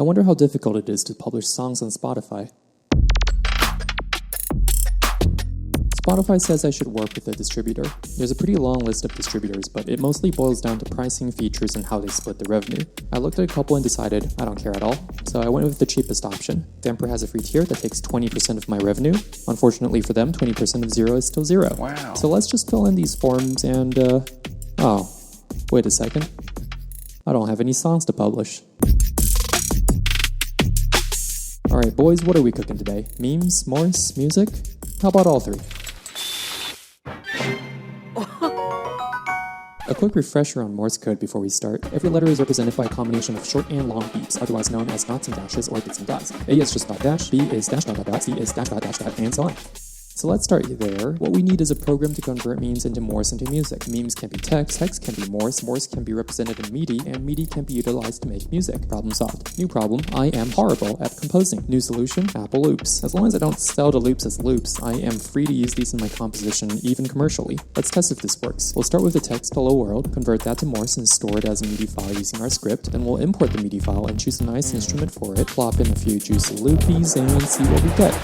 wonder how difficult it is to publish songs on Spotify. Spotify says I should work with a distributor. There's a pretty long list of distributors, but it mostly boils down to pricing, features, and how they split the revenue. I looked at a couple and decided I don't care at all, so I went with the cheapest option. Damper has a free tier that takes 20% of my revenue. Unfortunately for them, 20% of 0 is still 0. Wow. So let's just fill in these forms and, oh, wait a second. I don't have any songs to publish. Alright boys, what are we cooking today? Memes, morse, music? How about all three? A quick refresher on Morse code before we start. Every letter is represented by a combination of short and long beeps, otherwise known as knots and dashes or bits and dots. A is just dot dash, B is dash dot dot dot, C is dash dot dash dot, and so on. So let's start there. What we need is a program to convert memes into Morse into music. Memes can be text, text can be Morse, Morse can be represented in MIDI, and MIDI can be utilized to make music. Problem solved. New problem, I am horrible at composing. New solution, Apple Loops. As long as I don't sell the loops as loops, I am free to use these in my composition, even commercially. Let's test if this works. We'll start with the text hello world, convert that to Morse and store it as a MIDI file using our script. Then we'll import the MIDI file and choose a nice instrument for it, plop in a few juicy loopies, and see what we get.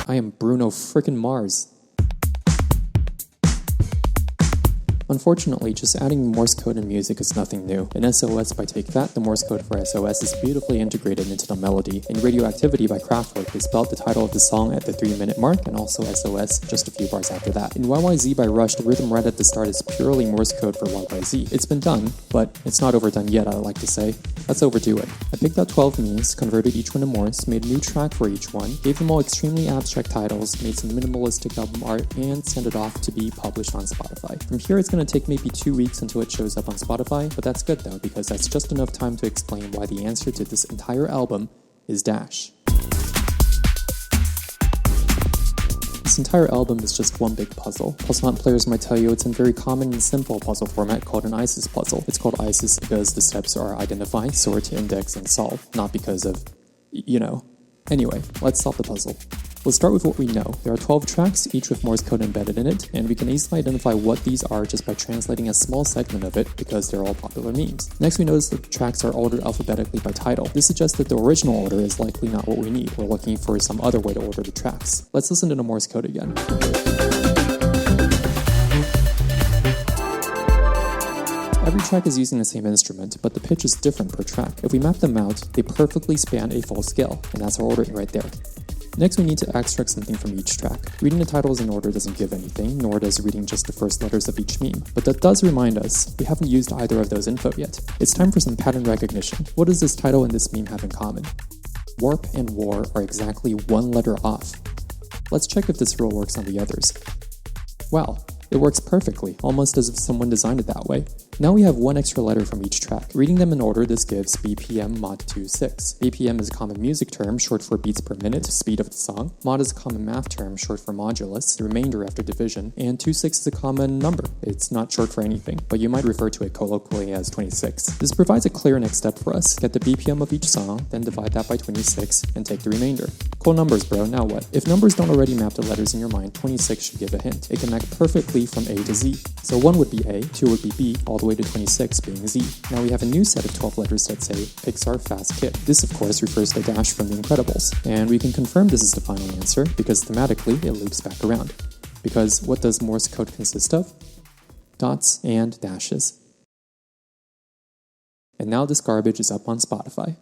I am Bruno frickin' Mars. Unfortunately, just adding Morse code in music is nothing new. In SOS by Take That, the Morse code for SOS is beautifully integrated into the melody. In Radioactivity by Kraftwerk, they spelled the title of the song at the 3-minute mark, and also SOS just a few bars after that. In YYZ by Rush, the rhythm right at the start is purely Morse code for YYZ. It's been done, but it's not overdone yet, I like to say. Let's overdo it. I picked out 12 memes, converted each one to Morse, made a new track for each one, gave them all extremely abstract titles, made some minimalistic album art, and sent it off to be published on Spotify. From here, it's going to take maybe 2 weeks until it shows up on Spotify, but that's good though, because that's just enough time to explain why the answer to this entire album is Dash. This entire album is just one big puzzle. Puzzle Hunt players might tell you it's a very common and simple puzzle format called an ISIS puzzle. It's called ISIS because the steps are identify, sort, index, and solve, not because of, you know. Anyway, let's solve the puzzle. We'll start with what we know. There are 12 tracks, each with Morse code embedded in it, and we can easily identify what these are just by translating a small segment of it because they're all popular memes. Next, we notice that the tracks are ordered alphabetically by title. This suggests that the original order is likely not what we need. We're looking for some other way to order the tracks. Let's listen to the Morse code again. Every track is using the same instrument, but the pitch is different per track. If we map them out, they perfectly span a full scale, and that's our ordering right there. Next, we need to extract something from each track. Reading the titles in order doesn't give anything, nor does reading just the first letters of each meme. But that does remind us, we haven't used either of those info yet. It's time for some pattern recognition. What does this title and this meme have in common? Warp and war are exactly one letter off. Let's check if this rule works on the others. Wow, it works perfectly, almost as if someone designed it that way. Now we have one extra letter from each track. Reading them in order, this gives BPM mod 26. BPM is a common music term, short for beats per minute, speed of the song. Mod is a common math term, short for modulus, the remainder after division. And 26 is a common number. It's not short for anything, but you might refer to it colloquially as 26. This provides a clear next step for us. Get the BPM of each song, then divide that by 26, and take the remainder. Cool numbers, bro, now what? If numbers don't already map to letters in your mind, 26 should give a hint. It can map perfectly from A to Z. So 1 would be A, 2 would be B, all the way to 26 being Z. Now we have a new set of 12 letters that say Pixar Fast Kid. This of course refers to Dash from The Incredibles. And we can confirm this is the final answer because thematically it loops back around. Because what does Morse code consist of? Dots and dashes. And now this garbage is up on Spotify.